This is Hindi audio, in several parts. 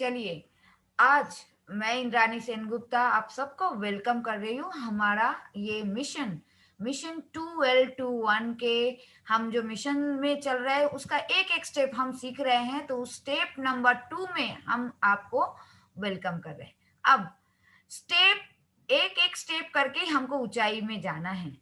चलिए, आज मैं इंद्रानी सेनगुप्ता आप सबको वेलकम कर रही हूँ। हमारा ये मिशन मिशन 2L21 के हम जो मिशन में चल रहे हैं उसका एक-एक स्टेप हम सीख रहे हैं, तो उस स्टेप नंबर 2 में हम आपको वेलकम कर रहे हैं। अब स्टेप एक-एक स्टेप करके हमको ऊँचाई में जाना है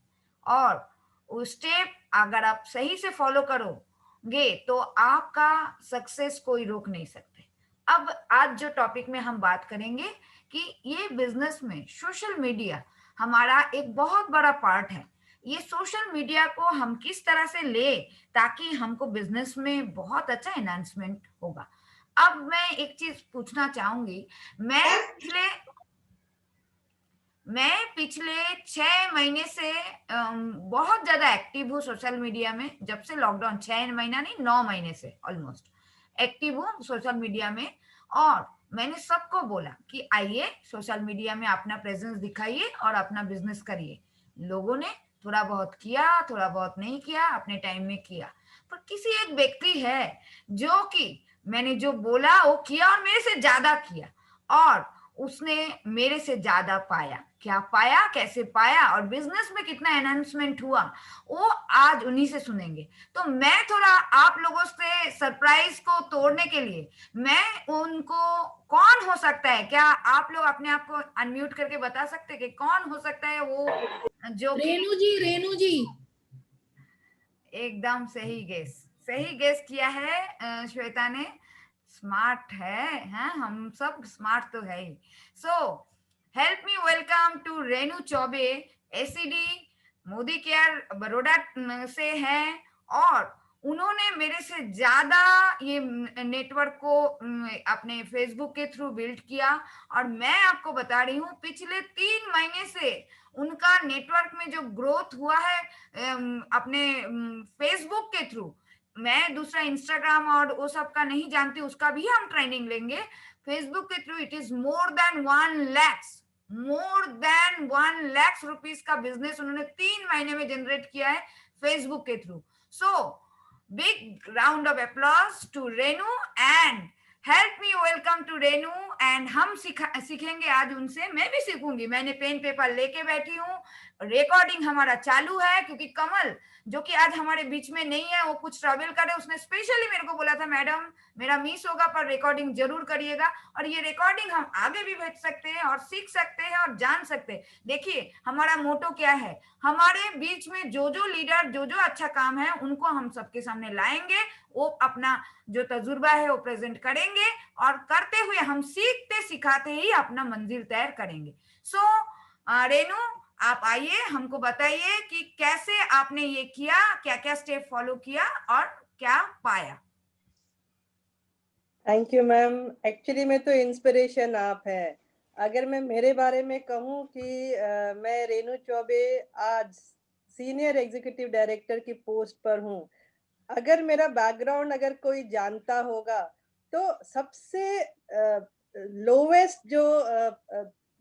और वो स्टेप अगर आप सही से फॉलो करोगे, तो आपका सक्सेस कोई रोक नहीं सकते। अब आज जो टॉपिक में हम बात करेंगे कि ये बिज़नेस में सोशल मीडिया हमारा एक बहुत बड़ा पार्ट है। ये सोशल मीडिया को हम किस तरह से लें ताकि हमको बिज़नेस में बहुत अच्छा एनहांसमेंट होगा। अब मैं एक चीज़ पूछना चाहूँगी, मैं पिछले मैं पिछले 6 महीने से बहुत ज़्यादा एक्टिव हूँ सोशल मीडिया में, जब से लॉकडाउन 6 महीना नहीं 9 महीने से ऑलमोस्ट एक्टिव हूँ सोशल मीडिया में और मैंने सबको बोला कि आइए सोशल मीडिया में अपना प्रेज़ेंस दिखाइए और अपना बिज़नेस करिए। लोगों ने थोड़ा बहुत किया, थोड़ा बहुत नहीं किया, अपने टाइम में किया। पर किसी एक व्यक्ति है, जो कि मैंने जो बोला वो किया और मेरे से ज़्यादा किया और उसने मेरे से ज़्यादा पाया। क्या पाया, कैसे पाया और बिज़नेस में कितना एनहांसमेंट हुआ, वो आज उन्हीं से सुनेंगे। तो मैं थोड़ा आप लोगों से सरप्राइज़ को तोड़ने के लिए, मैं उनको कौन हो सकता है? क्या आप लोग अपने आप को अनम्यूट करके बता सकते हैं कि कौन हो सकता है वो जो कि रेणु जी, रेणु जी। एकदम सही गेस किया है श्वेता ने। स्मार्ट है, हाँ, हम सब स्मार्ट तो है ही। So help me welcome to Renu Choubey, ACD Modicare Baroda से हैं और उन्होंने मेरे से ज्यादा ये नेटवर्क को अपने फेसबुक के थ्रू बिल्ड किया और मैं आपको बता रही हूँ पिछले 3 महीने से उनका नेटवर्क में जो ग्रोथ हुआ है अपने फेसबुक के थ्रू। मैं दूसरा इंस्टाग्राम और वो सब का नहीं जानती, उसका भी हम ट्रेनिंग लेंगे। फेसबुक के through it is more than 1 lakh rupees का बिजनेस उन्होंने 3 महीने में जनरेट किया है फेसबुक के through. So big round of applause to Renu and help me welcome to Renu and हम सीखेंगे आज उनसे। मैं भी सीखूंगी, मैंने पेन पेपर लेके बैठी हूँ। रिकॉर्डिंग हमारा चालू है क्योंकि कमल जो कि आज हमारे बीच में नहीं है, वो कुछ ट्रैवल करे, उसने स्पेशली मेरे को बोला था मैडम मेरा मिस होगा पर रिकॉर्डिंग जरूर करिएगा। और ये रिकॉर्डिंग हम आगे भी भेज सकते हैं और सीख सकते हैं और जान सकते हैं। देखिए हमारा मोटो क्या है, हमारे बीच में जो जो लीडर जो जो अच्छा काम है उनको हम सबके सामने लाएंगे, वो अपना जो तजुर्बा है वो प्रेजेंट करेंगे और करते हुए हम सीखते सिखाते ही अपना मंजिल तय करेंगे। सो रेनू, आप आइए, हमको बताइए कि कैसे आपने ये किया, क्या-क्या स्टेप फॉलो किया और क्या पाया? Thank you ma'am. एक्चुअली में तो इंस्पिरेशन आप हैं। अगर मैं मेरे बारे में कहूँ कि मैं रेणु चौबे आज सीनियर एग्जीक्यूटिव डायरेक्टर की पोस्ट पर हूँ। अगर मेरा बैकग्राउंड अगर कोई जानता होगा तो सबसे लोवेस्ट जो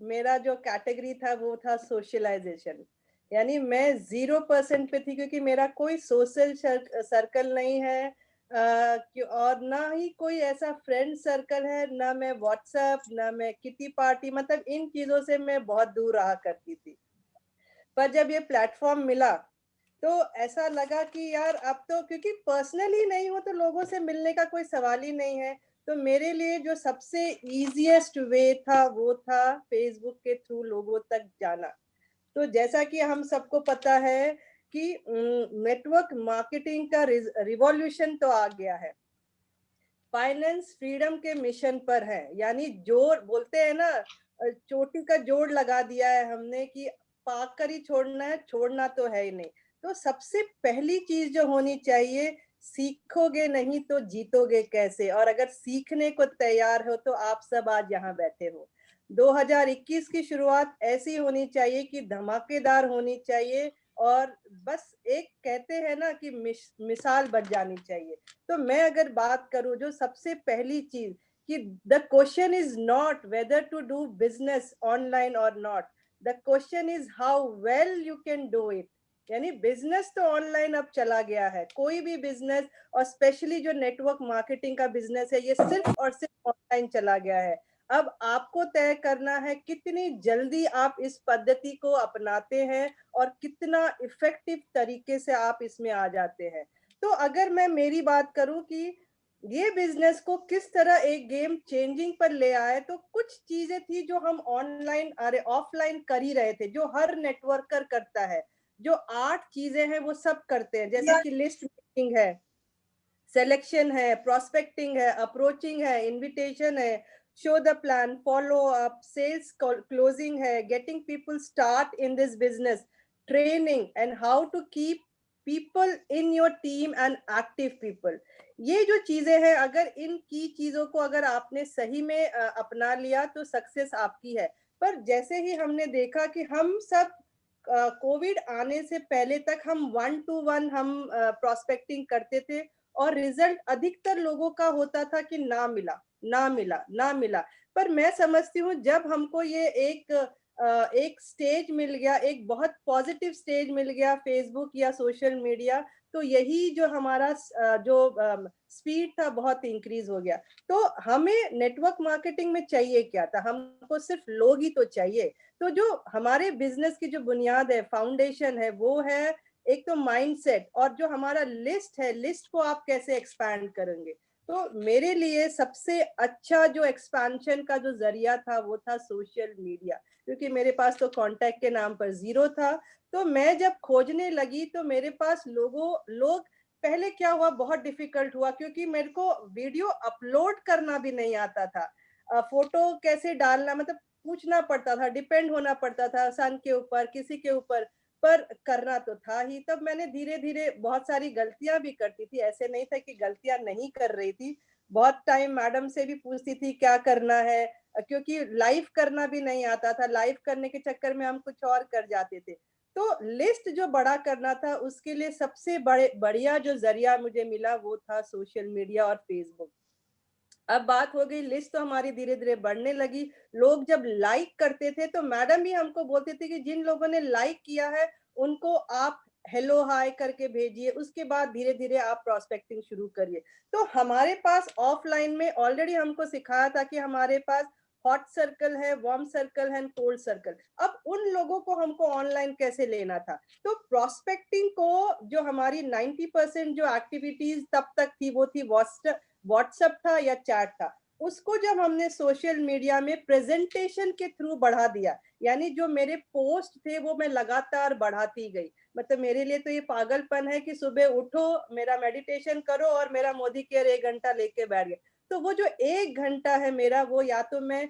मेरा जो कैटेगरी था वो था सोशलाइजेशन। यानी मैं 0% पे थी क्योंकि मेरा कोई सोशल सर्कल नहीं है और ना ही कोई ऐसा फ्रेंड सर्कल है, ना मैं व्हाट्सएप, ना मैं किटी पार्टी, मतलब इन चीजों से मैं बहुत दूर रहा करती थी। पर जब ये प्लेटफॉर्म मिला तो ऐसा लगा कि यार अब तो क्योंकि पर्सनली नहीं हो तो लोगों से मिलने का कोई सवाल ही नहीं है। तो मेरे लिए जो सबसे इजीएस्ट वे था वो था फेसबुक के थ्रू लोगों तक जाना। तो जैसा कि हम सबको पता है कि नेटवर्क मार्केटिंग का रिवॉल्यूशन तो आ गया है। फाइनेंस फ्रीडम के मिशन पर है, यानी जोड़ बोलते हैं ना, चोटी का जोड़ लगा दिया है हमने कि पाक कर ही छोड़ना है, छोड़ना तो है ही नहीं। तो सबसे पहली चीज जो होनी चाहिए, सीखोगे नहीं तो जीतोगे कैसे। और अगर सीखने को तैयार हो तो आप सब आज यहाँ बैठे हो। 2021 की शुरुआत ऐसी होनी चाहिए कि धमाकेदार होनी चाहिए और बस एक कहते हैं ना कि मिसाल बन जानी चाहिए। तो मैं अगर बात करूं जो सबसे पहली चीज कि the question is not whether to do business online और not, the question is how well you can do it. यानी बिजनेस तो ऑनलाइन अब चला गया है, कोई भी बिजनेस, और स्पेशली जो नेटवर्क मार्केटिंग का बिजनेस है, ये सिर्फ और सिर्फ ऑनलाइन चला गया है। अब आपको तय करना है कितनी जल्दी आप इस पद्धति को अपनाते हैं और कितना इफेक्टिव तरीके से आप इसमें आ जाते हैं। तो अगर मैं मेरी बात करूं कि ये बिजनेस को किस तरह एक गेम चेंजिंग पर ले आए, तो कुछ चीजें थी जो हम ऑनलाइन अरे ऑफलाइन कर ही रहे थे, जो हर नेटवर्कर करता है। जो 8 चीजें हैं वो सब करते हैं, जैसे कि लिस्ट मेकिंग है, सिलेक्शन है, प्रोस्पेक्टिंग है, अप्रोचिंग है, इनविटेशन है, show the plan, follow up, sales closing है, getting people start in this business, training, and how to keep people in your team and active people. ये जो चीजें हैं, अगर इन की चीजों को अगर आपने सही में अपना लिया तो सक्सेस आपकी है। पर जैसे ही हमने देखा कि हम सब कोविड आने से पहले तक हम 1 to 1 हम प्रोस्पेक्टिंग करते थे, और रिजल्ट अधिकतर लोगों का होता था कि ना मिला, ना मिला, ना मिला। पर मैं समझती हूँ जब हमको ये एक स्टेज मिल गया, एक बहुत पॉजिटिव स्टेज मिल गया फेसबुक या सोशल मीडिया, तो यही जो हमारा जो स्पीड था बहुत इंक्रीज हो गया। तो हमें नेटवर्क मार्केटिंग में चाहिए क्या था, हमको सिर्फ लोग ही तो चाहिए। तो जो हमारे बिजनेस की जो बुनियाद है, फाउंडेशन है, वो है एक तो माइंडसेट, और जो हमारा लिस्ट है, लिस्ट को आप कैसे एक्सपैंड करेंगे। तो मेरे लिए सबसे अच्छा जो एक्सपेंशन का जो जरिया था वो था सोशल मीडिया, क्योंकि मेरे पास तो कांटेक्ट के नाम पर जीरो था। तो मैं जब खोजने लगी तो मेरे पास लोग पहले क्या हुआ, बहुत डिफिकल्ट हुआ, क्योंकि मेरे को वीडियो अपलोड करना भी नहीं आता था, फोटो कैसे डालना, मतलब पूछना पड़ता था, डिपेंड होना पड़ता था सन के ऊपर, किसी के ऊपर, पर करना तो था ही। तब मैंने धीरे धीरे, बहुत सारी गलतियां भी करती थी, ऐसे नहीं था कि गलतियां नहीं कर रही थी, बहुत टाइम मैडम से भी पूछती थी क्या करना है, क्योंकि लाइव करना भी नहीं आता था, लाइव करने के चक्कर में हम कुछ और कर जाते थे। तो लिस्ट जो बड़ा करना था, उसके लिए सबसे बढ़िया जो जरिया मुझे मिला वो था सोशल मीडिया और फेसबुक। अब बात हो गई, लिस्ट तो हमारी धीरे धीरे बढ़ने लगी। लोग जब लाइक करते थे तो मैडम भी हमको बोलते थे कि जिन लोगों ने लाइक किया है उनको आप हेलो हाय करके भेजिए, उसके बाद धीरे धीरे आप प्रोस्पेक्टिंग शुरू करिए। तो हमारे पास ऑफलाइन में ऑलरेडी हमको सिखाया था कि हमारे पास हॉट सर्कल है, वार्म सर्कल है, कोल्ड सर्कल। अब उन लोगों को हमको ऑनलाइन कैसे लेना था। तो प्रोस्पेक्टिंग को जो हमारी 90% जो एक्टिविटीज तब तक थी वो थी व्हाट्सएप था या चैट था, उसको जब हमने सोशल मीडिया में प्रेजेंटेशन के थ्रू बढ़ा दिया, यानी जो मेरे पोस्ट थे वो मैं लगातार बढ़ाती गई। मतलब मेरे लिए तो ये पागलपन है कि सुबह उठो, मेरा मेडिटेशन करो और मेरा मोदी केयर 1 घंटा लेके बैठ गए। तो वो जो 1 घंटा है मेरा, वो या तो मैं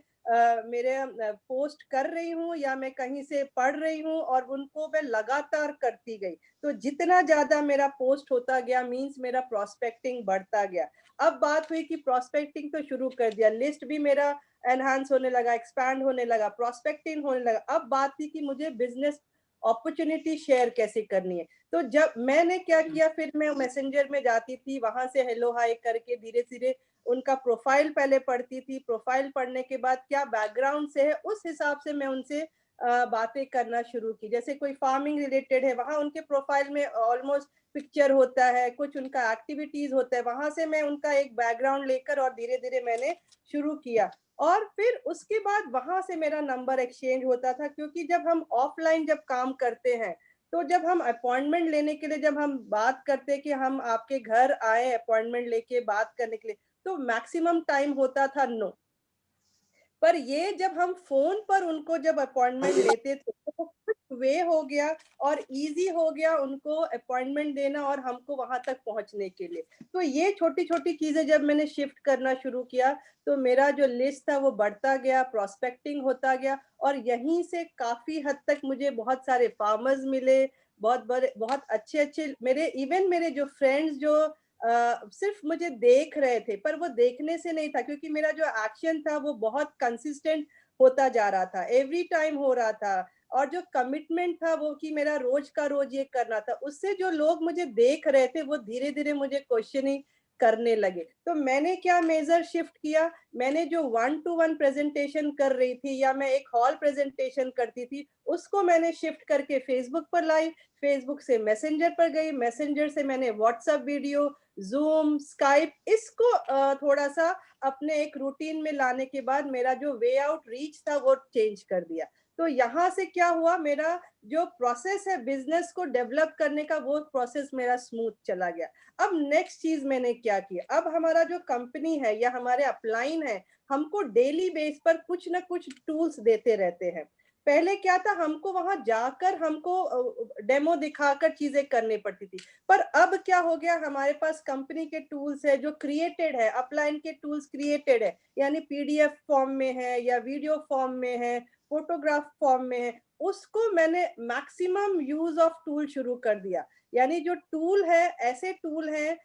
मेरे पोस्ट कर रही हूँ या मैं कहीं से पढ़ रही हूँ, और उनको मैं लगातार करती गई। तो जितना ज्यादा मेरा पोस्ट होता गया, मीन्स मेरा प्रोस्पेक्टिंग बढ़ता गया। अब बात हुई कि प्रोस्पेक्टिंग तो शुरू कर दिया, लिस्ट भी मेरा एनहांस होने लगा, एक्सपैंड होने लगा, प्रोस्पेक्टिंग होने लगा। अब बात थी कि मुझे बिजनेस अपॉर्चुनिटी शेयर कैसे करनी है। तो जब मैंने क्या किया, फिर मैं मैसेंजर में जाती थी, वहां से हेलो हाय करके धीरे धीरे उनका प्रोफाइल पहले पढ़ती थी, प्रोफाइल पढ़ने के बाद क्या बैकग्राउंड से है उस हिसाब से मैं उनसे बातें करना शुरू की। जैसे कोई फार्मिंग रिलेटेड है, वहां उनके प्रोफाइल में ऑलमोस्ट पिक्चर होता है, कुछ उनका एक्टिविटीज होता है, वहां से मैं उनका एक बैकग्राउंड लेकर और धीरे धीरे मैंने शुरू किया। और फिर उसके बाद वहां से मेरा नंबर एक्सचेंज होता था, क्योंकि जब हम ऑफलाइन जब काम करते हैं, तो जब हम अपॉइंटमेंट लेने के लिए जब हम बात करते हैं कि हम आपके घर आए अपॉइंटमेंट लेके बात करने के लिए, तो मैक्सिमम टाइम होता था नो। पर ये जब हम फोन पर उनको जब अपॉइंटमेंट लेते थे तो कुछ वे हो गया और इजी हो गया उनको अपॉइंटमेंट देना और हमको वहां तक पहुंचने के लिए। तो ये छोटी छोटी चीजें जब मैंने शिफ्ट करना शुरू किया, तो मेरा जो लिस्ट था वो बढ़ता गया, प्रोस्पेक्टिंग होता गया, और यहीं से काफी हद तक मुझे बहुत सारे फार्मर्स मिले, बहुत बड़े, बहुत अच्छे अच्छे मेरे, इवन मेरे जो फ्रेंड्स जो सिर्फ मुझे देख रहे थे, पर वो देखने से नहीं था, क्योंकि मेरा जो एक्शन था वो बहुत कंसिस्टेंट होता जा रहा था, एवरी टाइम हो रहा था। और जो कमिटमेंट था वो कि मेरा रोज का रोज ये करना था, उससे जो लोग मुझे देख रहे थे वो धीरे धीरे मुझे क्वेश्चनिंग करने लगे। तो मैंने क्या मेजर शिफ्ट किया, मैंने जो 1-to-1 प्रेजेंटेशन कर रही थी या मैं एक हॉल प्रेजेंटेशन करती थी, उसको मैंने शिफ्ट करके फेसबुक पर लाई, फेसबुक से मैसेंजर पर गई, मैसेंजर से मैंने व्हाट्सएप वीडियो, जूम, स्काइप, इसको थोड़ा सा अपने एक रूटीन में लाने के बाद मेरा जो वे आउट रीच था वो चेंज कर दिया। तो यहाँ से क्या हुआ, मेरा जो प्रोसेस है बिजनेस को डेवलप करने का, वो प्रोसेस मेरा स्मूथ चला गया। अब नेक्स्ट चीज मैंने क्या किया, अब हमारा जो कंपनी है या हमारे अपलाइन है, हमको डेली बेस पर कुछ ना कुछ टूल्स देते रहते हैं। पहले क्या था, हमको वहां जाकर हमको डेमो दिखाकर चीजें करनी पड़ती थी, पर अब क्या हो गया, हमारे पास कंपनी के टूल्स है जो क्रिएटेड है, अपलाइन के टूल्स क्रिएटेड है, यानी पीडीएफ फॉर्म में है या वीडियो फॉर्म में है, फोटोग्राफ फॉर्म में है, उसको मैंने मैक्सिमम यूज ऑफ टूल शुरू कर दिया। यानी जो टूल है, ऐसे टूल है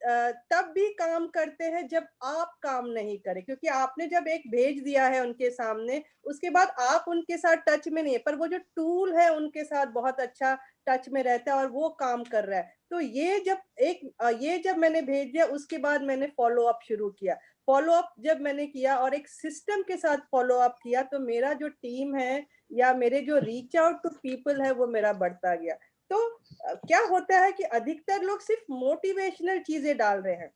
तब भी काम करते हैं जब आप काम नहीं करें, क्योंकि आपने जब एक भेज दिया है उनके सामने, उसके बाद आप उनके साथ टच में नहीं है, पर वो जो टूल है उनके साथ बहुत अच्छा टच में रहता है और वो काम कर रहा है। तो ये जब मैंने भेज दिया, उसके बाद मैंने फॉलो अप शुरू किया। फॉलो अप जब मैंने किया और एक सिस्टम के साथ फॉलो अप किया, तो मेरा जो टीम है या मेरे जो रीच आउट टू पीपल है वो मेरा बढ़ता गया। तो क्या होता है कि अधिकतर लोग सिर्फ मोटिवेशनल चीजें डाल रहे हैं,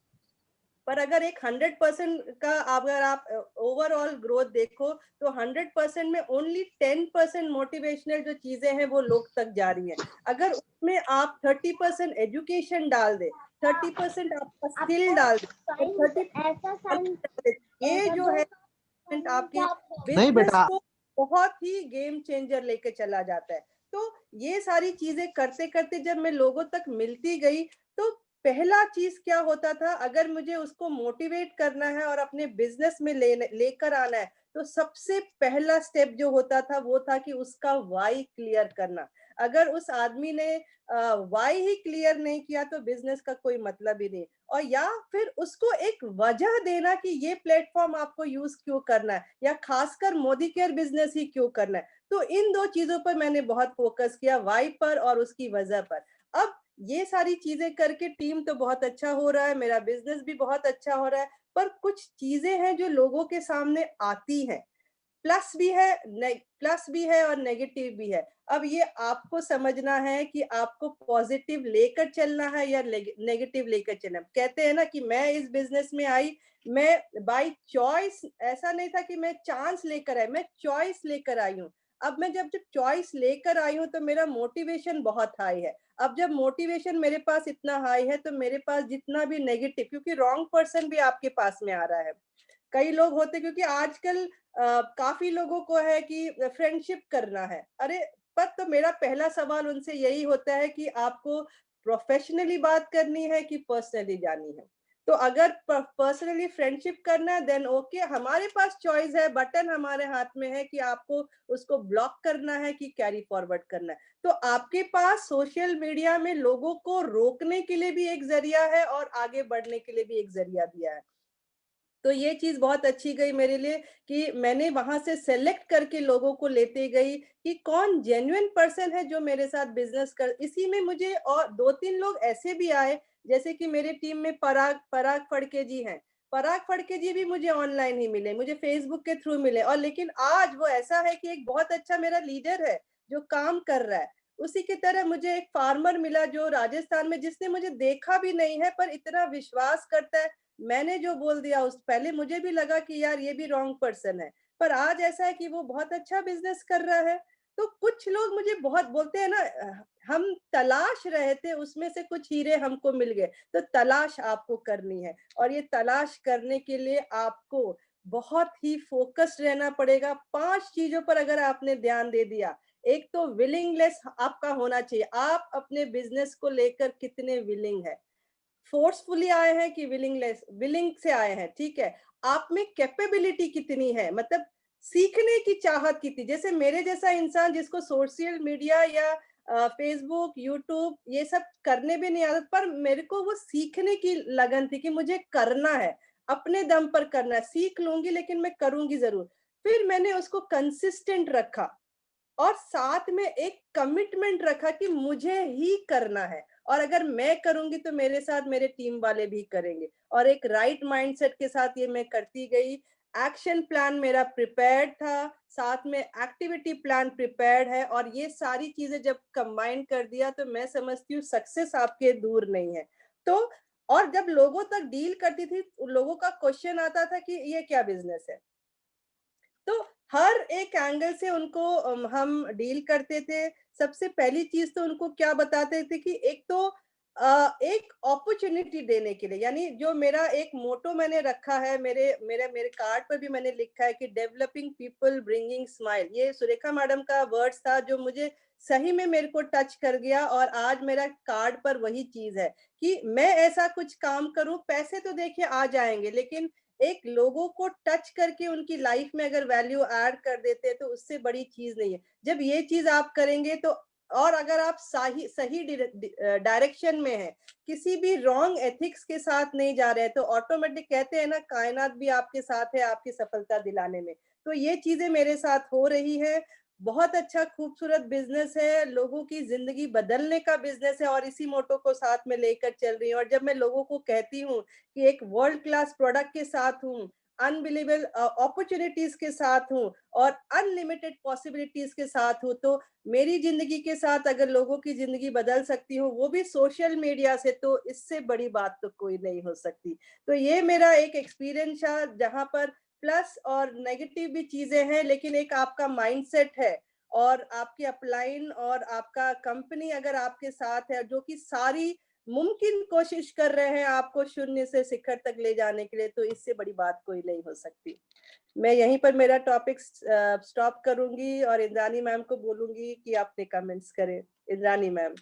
पर अगर एक 100% का अगर आप ओवरऑल ग्रोथ देखो, तो 100% में ओनली 10% मोटिवेशनल जो चीजें हैं वो लोग तक जा रही है। अगर उसमें आप 30% एजुकेशन डाल दे, 30% आपका स्किल डाल दे, और 30% ये जो है आपके नहीं बिजनेस बेटा, को बहुत ही गेम चेंजर लेके चला जाता है। तो ये सारी चीजें करते करते जब मैं लोगों तक मिलती गई, तो पहला चीज क्या होता था, अगर मुझे उसको मोटिवेट करना है और अपने बिजनेस में लेकर आना है, तो सबसे पहला स्टेप जो होता था वो था कि उसका वाई क्लियर करना। अगर उस आदमी ने वाई ही क्लियर नहीं किया तो बिजनेस का कोई मतलब ही नहीं। और या फिर उसको एक वजह देना कि ये प्लेटफॉर्म आपको यूज क्यों करना है, या खासकर मोदी केयर बिजनेस ही क्यों करना है। तो इन दो चीजों पर मैंने बहुत फोकस किया, वाई पर और उसकी वजह पर। अब ये सारी चीजें करके टीम तो बहुत अच्छा हो रहा है, मेरा बिजनेस भी बहुत अच्छा हो रहा है, पर कुछ चीजें हैं जो लोगों के सामने आती हैं, प्लस भी है और नेगेटिव भी है। अब ये आपको समझना है कि आपको पॉजिटिव लेकर चलना है या नेगेटिव लेकर चलना है। कहते हैं ना कि मैं इस बिजनेस में आई, मैं बाय चॉइस, ऐसा नहीं था कि मैं चांस लेकर आई, मैं चॉइस लेकर आई हूँ। अब मैं जब जब चॉइस लेकर आई हूँ तो मेरा मोटिवेशन बहुत हाई है। अब जब मोटिवेशन मेरे पास इतना हाई है, तो मेरे पास जितना भी नेगेटिव, क्योंकि रॉन्ग पर्सन भी आपके पास में आ रहा है, कई लोग होते, क्योंकि आजकल काफी लोगों को है कि फ्रेंडशिप करना है। अरे पर तो मेरा पहला सवाल उनसे यही होता है कि आपको प्रोफेशनली बात करनी है कि पर्सनली जानी है। तो अगर पर्सनली फ्रेंडशिप करना है, देन ओके, हमारे पास चॉइस है, बटन हमारे हाथ में है कि आपको उसको ब्लॉक करना है कि कैरी फॉरवर्ड करना है। तो आपके पास सोशल मीडिया में लोगों को रोकने के लिए भी एक जरिया है और आगे बढ़ने के लिए भी एक जरिया दिया है। तो ये चीज बहुत अच्छी गई मेरे लिए कि मैंने वहां से सेलेक्ट करके लोगों को लेते गई कि कौन जेन्युइन पर्सन है जो मेरे साथ बिजनेस कर। इसी में मुझे और 2-3 लोग ऐसे भी आए, जैसे कि मेरे टीम में पराग पराग फड़के जी हैं। पराग फड़के जी भी मुझे ऑनलाइन ही मिले, मुझे फेसबुक के थ्रू मिले, और लेकिन आज वो ऐसा है कि एक बहुत अच्छा मेरा लीडर है जो काम कर रहा है। उसी की तरह मुझे एक फार्मर मिला जो राजस्थान में, जिसने मुझे देखा भी नहीं है पर इतना विश्वास करता है। मैंने जो बोल दिया, उस पहले मुझे भी लगा कि यार ये भी रॉन्ग पर्सन है, पर आज ऐसा है कि वो बहुत अच्छा बिजनेस कर रहा है। तो कुछ लोग मुझे बहुत बोलते हैं ना, हम तलाश रहे थे, उसमें से कुछ हीरे हमको मिल गए। तो तलाश आपको करनी है, और ये तलाश करने के लिए आपको बहुत ही फोकस्ड रहना पड़ेगा। 5 चीजों पर अगर आपने ध्यान दे दिया, एक तो विलिंगनेस आपका होना चाहिए, आप अपने बिजनेस को लेकर कितने विलिंग है, फोर्सफुली आए हैं कि विलिंग से आए हैं, ठीक है। आप में कैपेबिलिटी कितनी है, मतलब सीखने की चाहत कितनी। जैसे मेरे जैसा इंसान जिसको सोशल मीडिया या फेसबुक, यूट्यूब ये सब करने भी नहीं आदत, पर मेरे को वो सीखने की लगन थी कि मुझे करना है, अपने दम पर करना है, सीख लूंगी लेकिन मैं करूंगी जरूर। फिर मैंने उसको कंसिस्टेंट रखा, और साथ में एक कमिटमेंट रखा कि मुझे ही करना है, और अगर मैं करूंगी तो मेरे साथ मेरे टीम वाले भी करेंगे, और एक राइट माइंडसेट के साथ ये मैं करती गई। एक्शन प्लान मेरा प्रिपेयर्ड था, साथ में एक्टिविटी प्लान प्रिपेयर्ड है, और ये सारी चीजें जब कंबाइन कर दिया तो मैं समझती हूँ सक्सेस आपके दूर नहीं है। तो और जब लोगों तक डील करती थी, लोगों का क्वेश्चन आता था कि ये क्या बिजनेस है, तो हर एक एंगल से उनको हम डील करते थे। सबसे पहली चीज तो उनको क्या बताते थे कि एक तो एक अपॉर्चुनिटी देने के लिए, यानी जो मेरा एक मोटो मैंने रखा है, मेरे मेरे मेरे कार्ड पर भी मैंने लिखा है कि डेवलपिंग पीपल ब्रिंगिंग स्माइल। ये सुरेखा मैडम का वर्ड्स था जो मुझे सही में मेरे को टच कर गया, और आज मेरा कार्ड पर वही चीज है कि मैं ऐसा कुछ काम करूं, पैसे तो देखिए आ जाएंगे, लेकिन एक लोगों को टच करके उनकी लाइफ में अगर वैल्यू ऐड कर देते हैं तो उससे बड़ी चीज नहीं है। जब ये चीज आप करेंगे तो, और अगर आप सही सही डायरेक्शन में है, किसी भी रॉन्ग एथिक्स के साथ नहीं जा रहे हैं, तो ऑटोमेटिक कहते हैं ना, कायनात भी आपके साथ है आपकी सफलता दिलाने में। तो ये चीजें मेरे साथ हो रही है। बहुत अच्छा खूबसूरत बिजनेस है, लोगों की जिंदगी बदलने का बिजनेस है, और इसी मोटो को साथ में लेकर चल रही हूँ। और जब मैं लोगों को कहती हूँ कि एक वर्ल्ड क्लास प्रोडक्ट के साथ हूँ, अनबिलीवेबल अपॉर्चुनिटीज के साथ हूँ, और अनलिमिटेड पॉसिबिलिटीज के साथ हूँ, तो मेरी जिंदगी के साथ अगर लोगों की जिंदगी बदल सकती हूँ, वो भी सोशल मीडिया से, तो इससे बड़ी बात तो कोई नहीं हो सकती। तो ये मेरा एक एक्सपीरियंस है, जहां पर प्लस और नेगेटिव भी चीजें हैं, लेकिन एक आपका माइंडसेट है और आपकी अपलाइन और आपका कंपनी अगर आपके साथ है, जो कि सारी मुमकिन कोशिश कर रहे हैं आपको शून्य से शिखर तक ले जाने के लिए, तो इससे बड़ी बात कोई नहीं हो सकती। मैं यहीं पर मेरा टॉपिक स्टॉप करूंगी और इंद्रानी मैम को बोलूंगी कि आपने कमेंट्स करें। Indrani ma'am.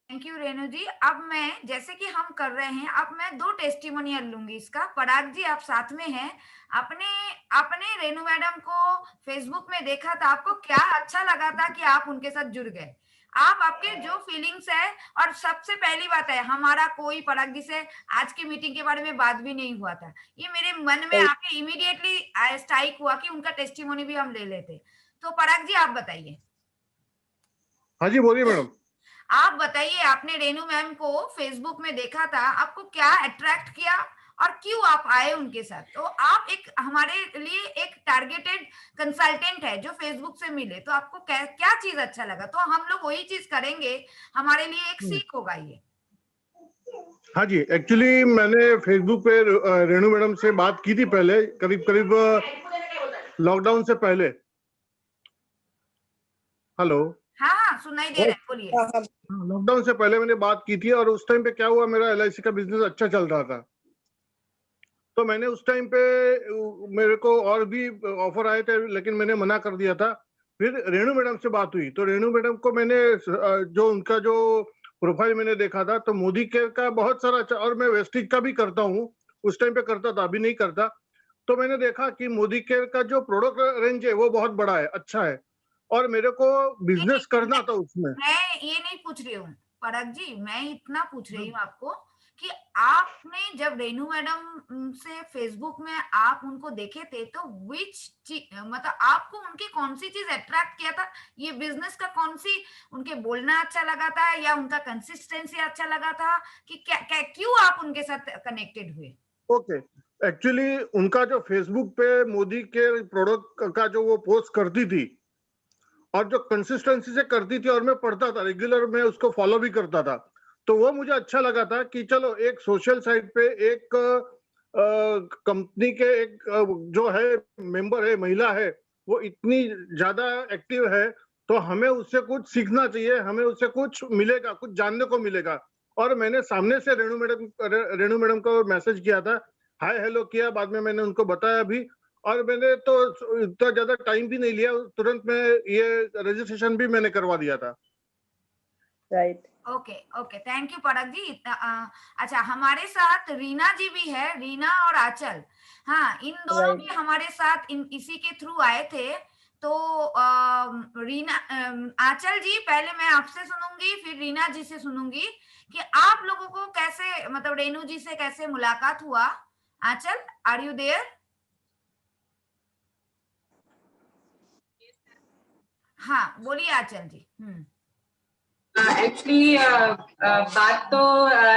Thank you Renu ji. अब मैं, जैसे कि हम कर रहे हैं, अब मैं 2 टेस्टिमोनियल लूंगी इसका। पराग जी आप साथ में हैं, आपने आपने रेणु मैडम को फेसबुक में देखा था, आपको क्या अच्छा लगा था कि आप उनके साथ जुड़ गए? आप, आपके जो फीलिंग्स है, और सबसे पहली बात है, हमारा कोई पराग जी से आज की मीटिंग के बारे में बात भी नहीं हुआ था। ये मेरे मन में आके इमीडिएटली स्ट्राइक हुआ कि उनका टेस्टिमोनी भी हम ले लेते। तो पराग जी आप बताइए। हाँ जी, बोलिए मैडम। आप बताइए, आपने रेणु मैम को फेसबुक में देखा था, आपको क्या अट्रैक्ट किया और क्यों आप आए उनके साथ? तो आप एक, हमारे लिए एक टारगेटेड कंसल्टेंट है जो फेसबुक से मिले, तो आपको क्या क्या चीज अच्छा लगा? तो हम लोग वही चीज करेंगे, हमारे लिए एक सीख होगा ये। हाँ जी, एक्चुअली मैंने फेसबुक पे रेणु मैडम से बात की थी पहले, करीब करीब लॉकडाउन से पहले। हेलो। हाँ हाँ, सुनाई दे रहा है, बोलिए। लॉकडाउन से पहले मैंने बात की थी, और उस टाइम पे क्या हुआ, मेरा LIC का बिजनेस अच्छा चल रहा था। तो मैंने उस टाइम पे, मेरे को और भी ऑफर आए थे, लेकिन मैंने मना कर दिया था। फिर रेणु मैडम से बात हुई, तो रेणु मैडम को मैंने जो उनका जो प्रोफाइल मैंने देखा था, तो मोदी केयर का बहुत सारा अच्छा, और मैं वेस्टिज का भी करता हूँ, उस टाइम पे करता था, अभी नहीं करता। तो मैंने देखा कि मोदी केयर का जो प्रोडक्ट रेंज है वो बहुत बड़ा है, अच्छा है, और मेरे को बिजनेस करना था उसमें। मैं ये नहीं पूछ रही हूँ पराग जी, मैं इतना पूछ रही हूँ आपको कि आपने जब रेणु मैडम से फेसबुक में आप उनको देखे थे, तो मतलब आपको उनकी कौन सी चीज अट्रैक्ट किया था? ये बिजनेस का कौन सी, उनके बोलना अच्छा लगा था, या उनका कंसिस्टेंसी अच्छा लगा था, कि क्या क्यों आप उनके साथ कनेक्टेड हुए? ओके, एक्चुअली उनका जो फेसबुक पे मोदी के प्रोडक्ट का जो वो पोस्ट करती थी, और जो कंसिस्टेंसी से करती थी, और मैं पढ़ता था रेगुलर, मैं उसको फॉलो भी करता था, तो वो मुझे अच्छा लगा था कि चलो एक सोशल साइट पे एक कंपनी के एक जो है मेंबर है, महिला है, वो इतनी ज्यादा एक्टिव है, तो हमें उससे कुछ सीखना चाहिए, हमें उससे कुछ मिलेगा, कुछ जानने को मिलेगा। और मैंने सामने से रेणु मैडम को मैसेज किया था, हाय हेलो किया, बाद में मैंने उनको बताया भी, और मैंने तो इतना ज्यादा टाइम भी नहीं लिया, तुरंत में ये रजिस्ट्रेशन भी मैंने करवा दिया था। Right. Okay okay, thank you Parag ji. अच्छा, हमारे साथ रीना जी भी है, रीना और आंचल। हाँ, इन दोनों भी हमारे साथ इसी के थ्रू आए थे। तो रीना, आंचल जी, पहले मैं आपसे सुनूंगी, फिर रीना जी से सुनूंगी कि आप लोगों को कैसे, मतलब रेणु जी से कैसे मुलाकात हुआ। आंचल, आर यू देयर? हाँ, बोलिए आंचल जी। एक्चुअली बात तो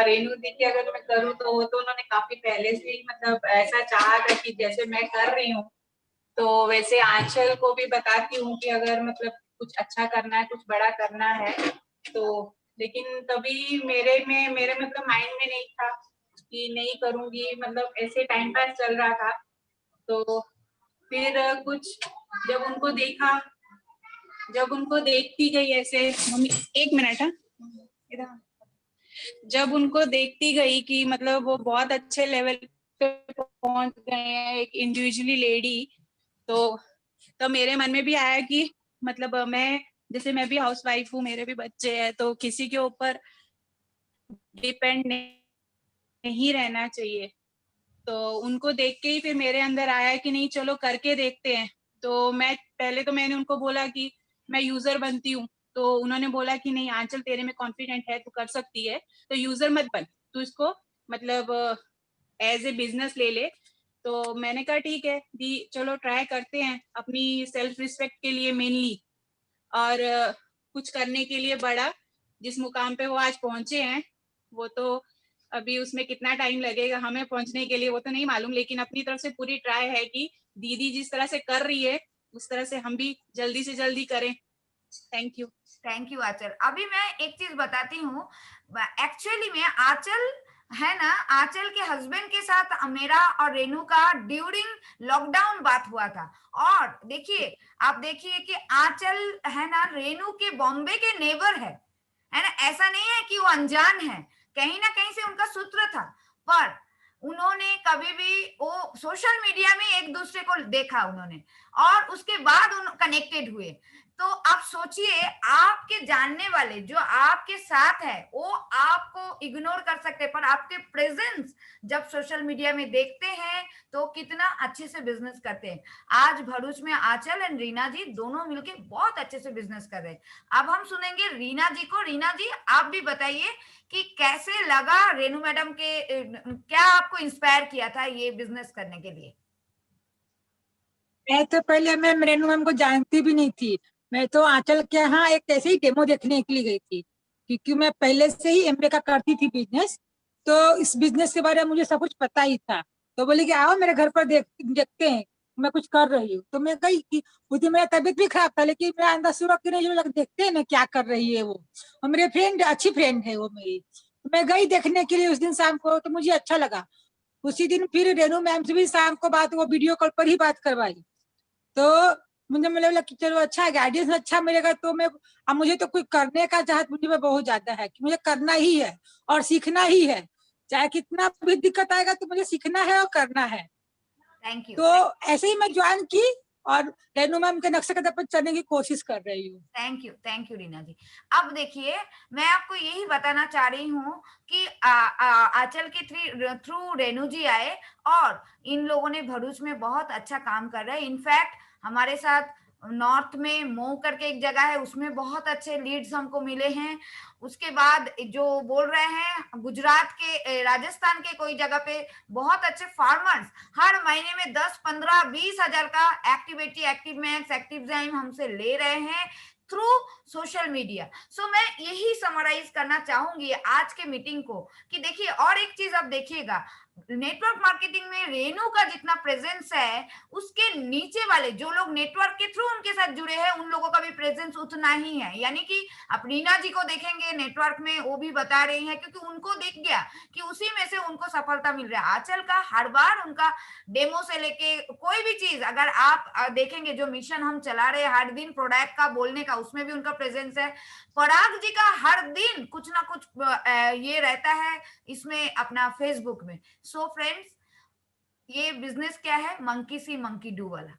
रेणु दी की अगर मैं करूँ तो वो तो उन्होंने काफी पहले से ही मतलब ऐसा चाहा था कि जैसे मैं कर रही हूँ तो वैसे आंचल को भी बताती हूँ कि अगर मतलब कुछ अच्छा करना है, कुछ बड़ा करना है तो, लेकिन तभी मेरे मतलब माइंड में नहीं था कि नहीं करूंगी, मतलब ऐसे टाइम पास चल रहा था। तो फिर कुछ जब उनको देखा, जब उनको देखती गई ऐसे, मम्मी एक मिनट, हाँ इधर, जब उनको देखती गई कि मतलब वो बहुत अच्छे लेवल पे पहुंच गए हैं एक इंडिविजुअली लेडी, तो मेरे मन में भी आया कि मतलब मैं, जैसे मैं भी हाउस वाइफ हूँ, मेरे भी बच्चे हैं, तो किसी के ऊपर डिपेंड नहीं रहना चाहिए। तो उनको देख के ही फिर मेरे अंदर आया कि नहीं चलो करके देखते हैं। तो मैंने उनको बोला कि मैं यूजर बनती हूँ, तो उन्होंने बोला कि नहीं आंचल तेरे में कॉन्फिडेंट है, तू कर सकती है, तो यूजर मत बन, तू इसको मतलब एज ए बिजनेस ले ले। तो मैंने कहा ठीक है दी, चलो ट्राई करते हैं, अपनी सेल्फ रिस्पेक्ट के लिए मेनली, और कुछ करने के लिए बड़ा। जिस मुकाम पे वो आज पहुंचे हैं, वो तो अभी उसमें कितना टाइम लगेगा हमें पहुंचने के लिए वो तो नहीं मालूम, लेकिन अपनी तरफ से पूरी ट्राई है कि दीदी जिस तरह से कर रही है उस तरह से हम भी जल्दी से जल्दी करें। Thank you. थैंक यू आंचल। अभी मैं एक चीज बताती हूँ, एक्चुअली में आंचल है ना, आंचल के हस्बैंड के साथ मेरा और रेनू का ड्यूरिंग लॉकडाउन बात हुआ था। और देखिए, आप देखिए कि आंचल है ना रेनू के बॉम्बे के नेबर है ना, ऐसा नहीं है कि वो अनजान है, कहीं ना कहीं से उनका सूत्र था। पर उन्होंने कभी भी वो सोशल मीडिया में एक दूसरे को देखा उन्होंने, और उसके बाद उन कनेक्टेड हुए। तो आप सोचिए, आपके जानने वाले जो आपके साथ है वो आपको इग्नोर कर सकते हैं, पर आपके प्रेजेंस जब सोशल मीडिया में देखते हैं तो कितना अच्छे से बिजनेस करते हैं। आज भरूच में आंचल एंड रीना जी दोनों मिलके बहुत अच्छे से बिजनेस कर रहे हैं। अब हम सुनेंगे रीना जी को। रीना जी, आप भी बताइए कि कैसे लगा रेनू मैडम के, क्या आपको इंस्पायर किया था ये बिजनेस करने के लिए? मैं तो पहले मैम रेनू मैम को जानती भी नहीं थी। मैं तो आंचल के यहाँ एक ऐसे ही डेमो देखने के लिए गई थी, क्योंकि मैं पहले से ही एमबीए का करती थी बिजनेस, तो इस बिजनेस के बारे में मुझे सब कुछ पता ही था। तो बोली कि आओ मेरे घर पर देखते हैं, मैं कुछ कर रही हूँ। तो मैं गई कि उस दिन मेरा तबीयत भी खराब था, लेकिन मेरा अंदर से कि नहीं लगा देखते हैं ना क्या कर रही है वो, और मेरे फ्रेंड अच्छी फ्रेंड है वो मेरी। तो मैं गई देखने के लिए उस दिन शाम को, तो मुझे अच्छा लगा। उसी दिन फिर रेनू मैम से भी शाम को बात, वो वीडियो कॉल पर ही बात करवाई। तो मुझे लगा कि चलो अच्छा गाइडेंस अच्छा मिलेगा। तो मैं, अब मुझे तो कुछ करने का चाहत मुझे में बहुत ज्यादा है कि मुझे करना ही है और सीखना ही है, चाहे कितना भी दिक्कत आएगा तो मुझे सीखना है और करना है। Thank you. तो ऐसे ही मैं ज्वाइन की और रेनू मैम के नक्शे कदम पर चलने की कोशिश कर रही हूँ। थैंक यू रीना जी। अब देखिए, मैं आपको यही बताना चाह रही हूँ कि आंचल के थ्रू रेनू जी आए, और इन लोगों ने भरूच में बहुत अच्छा काम कर रहे हैं। इनफैक्ट हमारे साथ नॉर्थ में मऊ करके एक जगह है, उसमें बहुत अच्छे लीड्स हमको मिले हैं। उसके बाद जो बोल रहे हैं गुजरात के, राजस्थान के कोई जगह पे बहुत अच्छे फार्मर्स हर महीने में 10, 15, 20 हजार का एक्टिविटी, एक्टिव मैक्स, एक्टिव जाइम हमसे ले रहे हैं थ्रू सोशल मीडिया। सो मैं यही समराइज करना चाहूंगी आज के मीटिंग को कि देखिए, और एक चीज आप देखिएगा, नेटवर्क मार्केटिंग में रेनू का जितना प्रेजेंस है, उसके नीचे वाले जो लोग नेटवर्क के थ्रू उनके साथ जुड़े हैं उन लोगों का भी प्रेजेंस उतना ही है। यानी कि आप रीना जी को देखेंगे नेटवर्क में, वो भी बता रही है क्योंकि उनको दिख गया कि उसी में से उनको सफलता मिल रहा है। आंचल का हर बार उनका डेमो से लेके कोई भी चीज अगर आप देखेंगे, जो मिशन हम चला रहे हैं हर दिन प्रोडक्ट का बोलने का, उसमें भी उनका प्रेजेंस है। पराग जी का हर दिन कुछ ना कुछ ये रहता है इसमें अपना फेसबुक में। सो फ्रेंड्स, ये बिजनेस क्या है, मंकी सी मंकी डू वाला।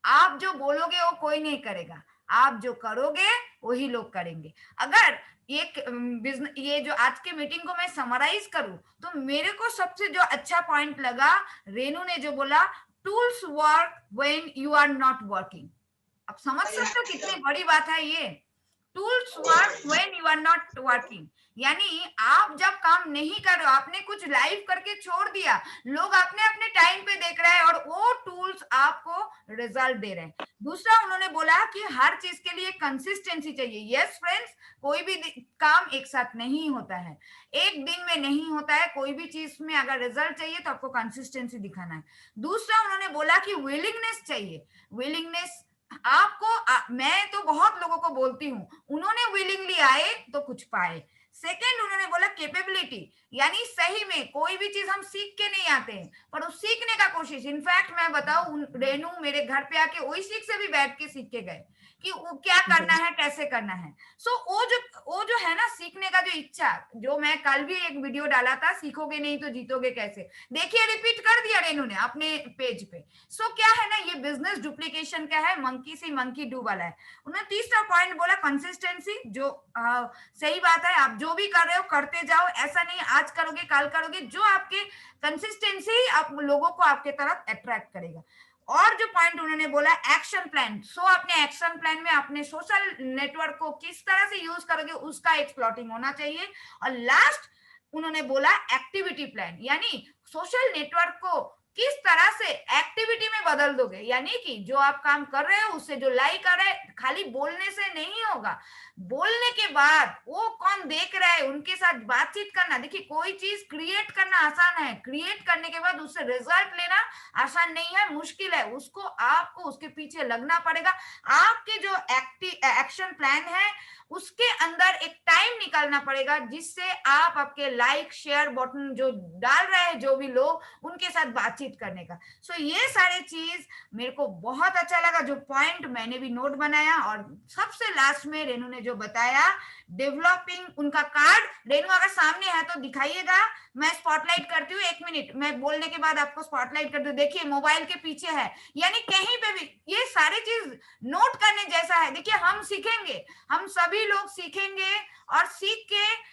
आप जो बोलोगे वो कोई नहीं करेगा, आप जो करोगे वही लोग करेंगे। अगर एक बिजनेस, ये जो आज के मीटिंग को मैं समराइज करूं तो मेरे को सबसे जो अच्छा पॉइंट लगा, रेनू ने जो बोला, tools work when you are not working. आप समझ सकते हो कितनी बड़ी बात है ये, tools work when you are not working. यानी आप जब काम नहीं कर रहे हो, आपने कुछ लाइव करके छोड़ दिया, लोग अपने अपने टाइम पे देख रहे हैं और वो टूल्स आपको रिजल्ट दे रहे हैं। दूसरा उन्होंने बोला कि हर चीज के लिए कंसिस्टेंसी चाहिए। यस फ्रेंड्स, कोई भी काम एक साथ नहीं होता है, एक दिन में नहीं होता है। कोई भी चीज में अगर रिजल्ट चाहिए तो आपको कंसिस्टेंसी दिखाना है। दूसरा उन्होंने बोला कि विलिंगनेस चाहिए। विलिंगनेस आपको मैं तो बहुत लोगों को बोलती हूँ, उन्होंने विलिंगली आए तो कुछ पाए। सेकेंड उन्होंने बोला कैपेबिलिटी, यानी सही में कोई भी चीज हम सीख के नहीं आते हैं, पर उस सीखने का कोशिश। इनफैक्ट मैं बताऊं, रेनू मेरे घर पे आके वही सीख से भी बैठ के सीख के गए कि वो क्या करना है, कैसे करना है। सो वो जो है ना सीखने का जो इच्छा, जो मैं कल भी एक वीडियो डाला था, सीखोगे नहीं तो जीतोगे कैसे, देखिए रिपीट कर दिया रेनू ने अपने पेज पे। सो क्या है ना, ये बिजनेस डुप्लीकेशन का है, मंकी सी मंकी डू वाला है। उन्होंने तीसरा पॉइंट बोला कंसिस्टेंसी, जो सही बात है, आप जो भी कर रहे हो करते जाओ, ऐसा नहीं आज करोगे कल करोगे, जो आपके कंसिस्टेंसी आप लोगों को आपके तरफ अट्रैक्ट करेगा। और जो पॉइंट उन्होंने बोला एक्शन प्लान, सो अपने एक्शन प्लान में अपने सोशल नेटवर्क को किस तरह से यूज करोगे उसका एक प्लॉटिंग होना चाहिए। और लास्ट उन्होंने बोला एक्टिविटी प्लान, यानी सोशल नेटवर्क को किस तरह से एक्टिविटी में बदल दोगे, यानी कि जो आप काम कर रहे हो उससे जो लाइक आ रहा है, खाली बोलने से नहीं होगा, बोलने के बाद वो कौन देख रहा है उनके साथ बातचीत करना। देखिए कोई चीज क्रिएट करना आसान है, क्रिएट करने के बाद उससे रिजल्ट लेना आसान नहीं है, मुश्किल है। उसको आपको उसके पीछे लगना पड़ेगा। आपके जो एक्शन प्लान है उसके अंदर एक टाइम निकालना पड़ेगा, जिससे आप आपके लाइक शेयर बटन जो डाल रहे हैं जो भी लोग, उनके साथ बातचीत करने का। सो ये सारे चीज मेरे को बहुत अच्छा लगा, जो पॉइंट मैंने भी नोट बनाया। और सबसे लास्ट में रेनू ने जो बताया डेवलपिंग उनका कार्ड, रेनू अगर सामने है तो दिखाइएगा, मैं स्पॉटलाइट करती हूँ, 1 मिनट मैं बोलने के बाद आपको स्पॉटलाइट करती हूँ। देखिए मोबाइल के पीछे है, यानी कहीं पे भी ये सारी चीज नोट करने जैसा है। देखिए हम सीखेंगे, हम सभी लोग सीखेंगे और सीख के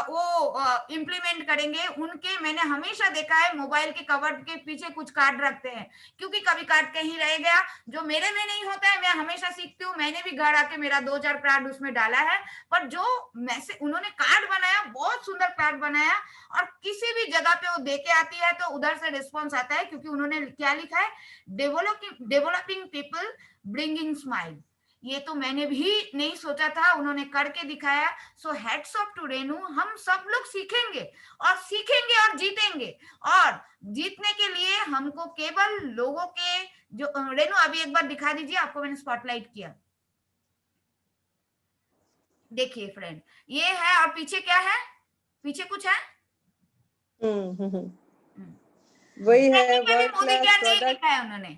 वो इम्प्लीमेंट करेंगे। उनके मैंने हमेशा देखा है मोबाइल के कवर के पीछे कुछ कार्ड रखते हैं, क्योंकि कभी कार्ड कहीं रह गया जो मेरे में नहीं होता है, मैं हमेशा सीखती हूँ। मैंने भी घर आके मेरा 2-4 कार्ड उसमें डाला है, पर जो मैसेज उन्होंने कार्ड बनाया, बहुत सुंदर कार्ड बनाया, और किसी भी जगह पे वो देके आती है तो उधर से रिस्पॉन्स आता है, क्योंकि उन्होंने क्या लिखा है, डेवलपिंग पीपल ब्रिंगिंग स्माइल। ये तो मैंने भी नहीं सोचा था, उन्होंने करके दिखाया। सो हेड्स ऑफ टू रेनू, हम सब लोग सीखेंगे और जीतेंगे। और जीतने के लिए हमको केवल लोगों के जो रेनू अभी एक बार दिखा दीजिए, आपको मैंने स्पॉटलाइट किया, देखिए फ्रेंड ये है, और पीछे क्या है, पीछे कुछ है, वही है वर्ल्ड वर्ल्ड क्लास क्लास नहीं प्रोडक्ट। लिखा है उन्होंने।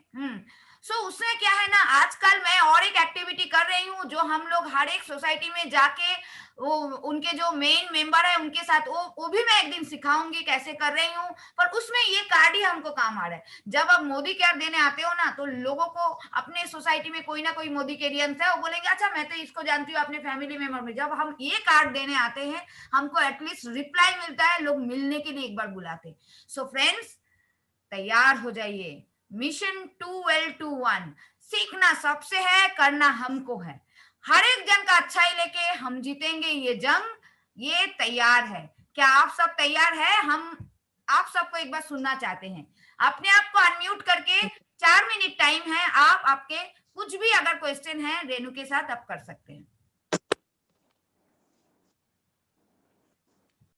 सो उसमें क्या है ना, आजकल मैं और एक एक्टिविटी कर रही हूँ, जो हम लोग हर एक सोसाइटी में जाके वो उनके जो मेन मेंबर है उनके साथ वो भी मैं एक दिन सिखाऊंगी कैसे कर रही हूँ। पर उसमें ये कार्ड ही हमको काम आ रहा है। जब आप मोदी केयर देने आते हो ना, तो लोगों को अपने सोसाइटी में कोई ना कोई मोदी केरियंस है, वो बोलेंगे अच्छा मैं तो इसको जानती हूँ अपने फैमिली मेंबर में। जब हम ये कार्ड देने आते हैं हमको एटलीस्ट रिप्लाई मिलता है, लोग मिलने के लिए एक बार बुलाते हैं। सो फ्रेंड्स तैयार हो जाइए, मिशन 2L21 सीखना सबसे है, करना हमको है। हर एक जन का अच्छा ही लेके हम जीतेंगे ये जंग, ये तैयार है। क्या आप सब तैयार है? हम आप सबको एक बार सुनना चाहते हैं, अपने आप को अनम्यूट करके 4 मिनट टाइम है, आप आपके कुछ भी अगर क्वेश्चन है रेनू के साथ आप कर सकते हैं।